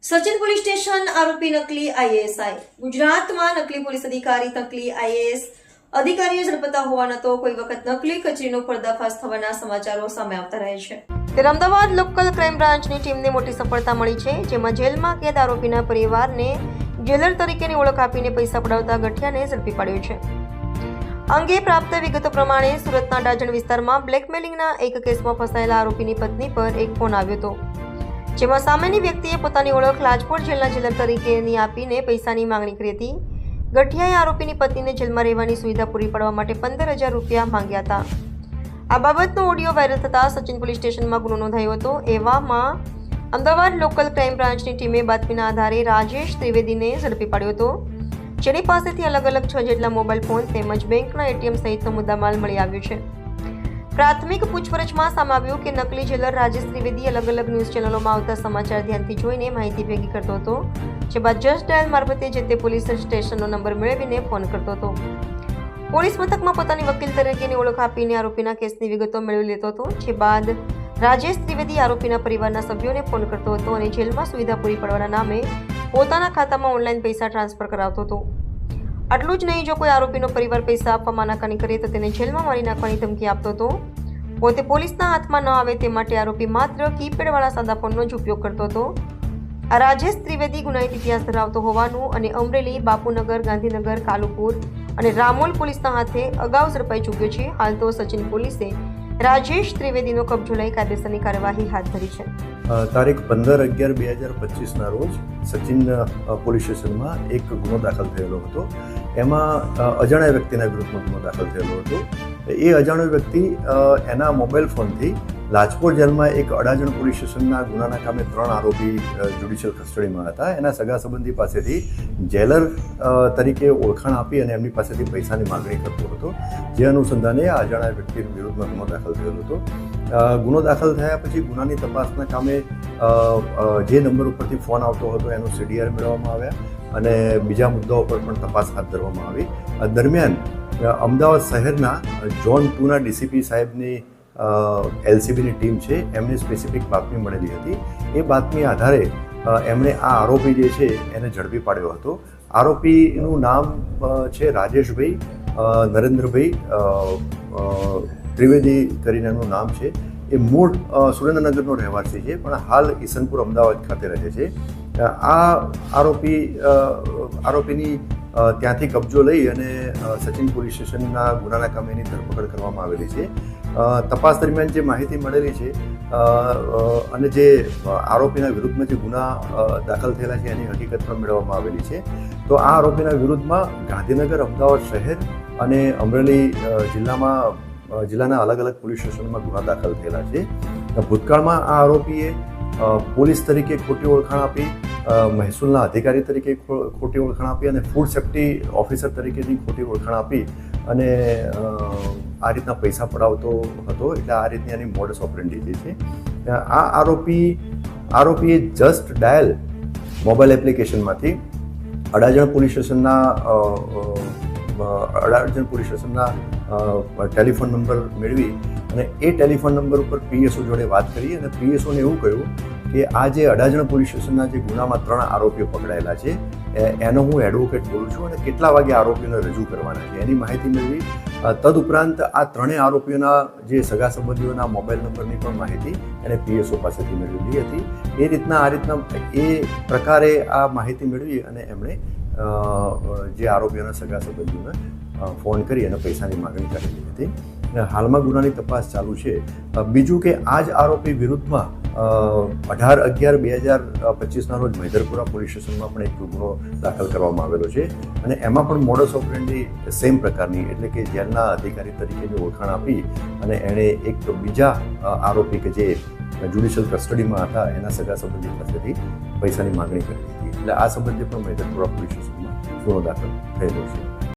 Sachin police station આરોપી નકલી આઈએએસઆઈ ગુજરાતમાં નકલી પોલીસ અધિકારી નકલી આઈએએસ અધિકારીઓ ઝડપતા હોવાના તો કોઈ વખત નકલી કચેરીનો પર્દાફાશ થવાના સમાચારો સામે આવતા રહે છે। ત્યારે અમદાવાદ લોકલ ક્રાઇમ બ્રાન્ચની ટીમને મોટી સફળતા મળી છે, જેમાં જેલમાં કેદ આરોપીના પરિવારને જેલર તરીકેની ઓળખ આપીને પૈસા પડાવતા ગઠિયાને ઝડપી પાડ્યો છે। અંગે પ્રાપ્ત વિગતો પ્રમાણે સુરતના ડાજણ વિસ્તારમાં બ્લેકમેલિંગના એક કેસમાં ફસાયેલા આરોપીની પત્ની પર એક ફોન આવ્યો હતો, જેમાં સામેની વ્યક્તિએ પોતાની ઓળખ લાજપોર જેલના જેલર તરીકેની આપીને પૈસાની માંગણી કરી હતી। ગઠિયાએ આરોપીની પત્નીને જેલમાં રહેવાની સુવિધા પૂરી પાડવા માટે 15,000 રૂપિયા માંગ્યા હતા। આ બાબતનો ઓડિયો વાયરલ થતાં સચિન પોલીસ સ્ટેશનમાં ગુનો નોંધાયો હતો। એવામાં અમદાવાદ લોકલ ક્રાઇમ બ્રાન્ચની ટીમે બાતમીના આધારે રાજેશ ત્રિવેદીને ઝડપી પાડ્યો હતો, જેની પાસેથી અલગ અલગ 6 જેટલા મોબાઈલ ફોન તેમજ બેંકના એટીએમ સહિતનો મુદ્દામાલ મળી આવ્યો છે। પ્રાથમિક પૂછપરછમાં સામે આવ્યું કે નકલી જેલર રાજેશ ત્રિવેદી અલગ અલગ ન્યૂઝ ચેનલોમાં આવતા સમાચાર ધ્યાનથી જોઈને માહિતી ભેગી કરતો હતો, જે બાદ જસ્ટ ડાયલ મારફતે જે તે પોલીસ સ્ટેશનનો નંબર મેળવીને ફોન કરતો હતો। પોલીસ મથકમાં પોતાની વકીલ તરીકેની ઓળખ આપીને આરોપીના કેસની વિગતો મેળવી લેતો હતો, જે બાદ રાજેશ ત્રિવેદી આરોપીના પરિવારના સભ્યોને ફોન કરતો હતો અને જેલમાં સુવિધા પૂરી પાડવાના નામે પોતાના ખાતામાં ઓનલાઈન પૈસા ટ્રાન્સફર કરાવતો હતો। આટલું જ નહીં, જો કોઈ આરોપીનો પરિવાર પૈસા આપવા માનાકાની કરે તો તેને જેલમાં મારી નાખવાની ધમકી આપતો હતો। પોતે પોલીસના હાથમાં ન આવે તે માટે આરોપી માત્ર કીપેડવાળા સાદા ફોનનો જ ઉપયોગ કરતો હતો। આ રાજેશ ત્રિવેદી ગુનાહિત ઇતિહાસ ધરાવતો હોવાનું અને અમરેલી, બાપુનગર, ગાંધીનગર, કાલુપુર અને રામોલ પોલીસના હાથે અગાઉ ઝડપાઈ ચૂક્યો છે। હાલ તો સચિન પોલીસે રાજેશ ત્રિવેદીનો કબજો લઈ કાયદેસરની કાર્યવાહી હાથ ધરી છે। તારીખ 15/11/2025ના રોજ સચિન પોલીસ સ્ટેશનમાં એક ગુનો દાખલ થયેલો હતો। એમાં અજાણ્યા વ્યક્તિના વિરુદ્ધમાં ગુનો દાખલ થયેલો હતો। એ અજાણ્યો વ્યક્તિ એના મોબાઈલ ફોનથી લાજપોર જેલમાં એક અડાજણ પોલીસ સ્ટેશનના ગુનાના કામે 3 આરોપી જ્યુડિશિયલ કસ્ટડીમાં હતા। એના સગા સંબંધી પાસેથી જેલર તરીકે ઓળખાણ આપી અને એમની પાસેથી પૈસાની માગણી કરતો હતો, જે અનુસંધાને આ અજાણ્યા વ્યક્તિ વિરુદ્ધમાં ગુનો દાખલ થયેલો હતો। ગુનો દાખલ થયા પછી ગુનાની તપાસના કામે જે નંબર ઉપરથી ફોન આવતો હતો એનો CDR મેળવવામાં આવ્યા અને બીજા મુદ્દાઓ પર પણ તપાસ હાથ ધરવામાં આવી। દરમિયાન અમદાવાદ શહેરના ઝોન 2ના DCP સાહેબની LCBની ટીમ છે, એમને સ્પેસિફિક બાતમી મળેલી હતી। એ બાતમી આધારે એમણે આ આરોપી જે છે એને ઝડપી પાડ્યો હતો। આરોપીનું નામ છે રાજેશભાઈ નરેન્દ્રભાઈ ત્રિવેદી કરીને એનું નામ છે। એ મૂળ સુરેન્દ્રનગરનો રહેવાસી છે, પણ હાલ ઈસનપુર અમદાવાદ ખાતે રહે છે। આ આરોપીની ત્યાંથી કબજો લઈ અને સચિન પોલીસ સ્ટેશનના ગુનાના કામે એની ધરપકડ કરવામાં આવેલી છે। તપાસ દરમિયાન જે માહિતી મળેલી છે અને જે આરોપીના વિરુદ્ધમાં જે ગુના દાખલ થયેલા છે એની હકીકત પણ મેળવવામાં આવેલી છે। તો આ આરોપીના વિરુદ્ધમાં ગાંધીનગર, અમદાવાદ શહેર અને અમરેલી જિલ્લાના અલગ અલગ પોલીસ સ્ટેશનમાં ગુના દાખલ થયેલા છે। ભૂતકાળમાં આ આરોપીએ પોલીસ તરીકે ખોટી ઓળખાણ આપી, મહેસૂલના અધિકારી તરીકે ખોટી ઓળખાણ આપી અને ફૂડ સેફ્ટી ઓફિસર તરીકેની ખોટી ઓળખાણ આપી અને આ રીતના પૈસા પડાવતો હતો। એટલે આ રીતની એની મોડસ ઓપરેન્ડી જે છે। આ આરોપીએ જસ્ટ ડાયલ મોબાઈલ એપ્લિકેશનમાંથી અડાજણ પોલીસ સ્ટેશનના ટેલિફોન નંબર મેળવી અને એ ટેલિફોન નંબર ઉપર PSO જોડે વાત કરી અને PSOને એવું કહ્યું કે આ જે અડાજણ પોલીસ સ્ટેશનના જે ગુનામાં 3 આરોપીઓ પકડાયેલા છે એનો હું એડવોકેટ બોલું છું અને કેટલા વાગે આરોપીઓને રજૂ કરવાના છે એની માહિતી મેળવી। તદુપરાંત આ 3 આરોપીઓના જે સગા સંબંધીઓના મોબાઈલ નંબરની પણ માહિતી એને PSO પાસેથી મેળવેલી હતી। એ રીતના એ પ્રકારે આ માહિતી મેળવી અને એમણે જે આરોપીઓના સગા સંબંધીઓને ફોન કરી અને પૈસાની માગણી કરેલી હતી। હાલમાં ગુનાની તપાસ ચાલુ છે। બીજું કે આ જ આરોપી વિરુદ્ધમાં 18/11/2025ના રોજ મૈદરપુરા પોલીસ સ્ટેશનમાં પણ એક ગુનો દાખલ કરવામાં આવેલો છે અને એમાં પણ મોડસ ઓપરેન્ડી સેમ પ્રકારની, એટલે કે જેલના અધિકારી તરીકેની ઓળખાણ આપી અને એણે એક બીજા આરોપી કે જે જ્યુડિશિયલ કસ્ટડીમાં હતા એના સગા સંબંધી પાસેથી પૈસાની માગણી કરી હતી। એટલે આ સંબંધે પણ મૈદરપુરા પોલીસ સ્ટેશનમાં ગુનો દાખલ થયેલો છે।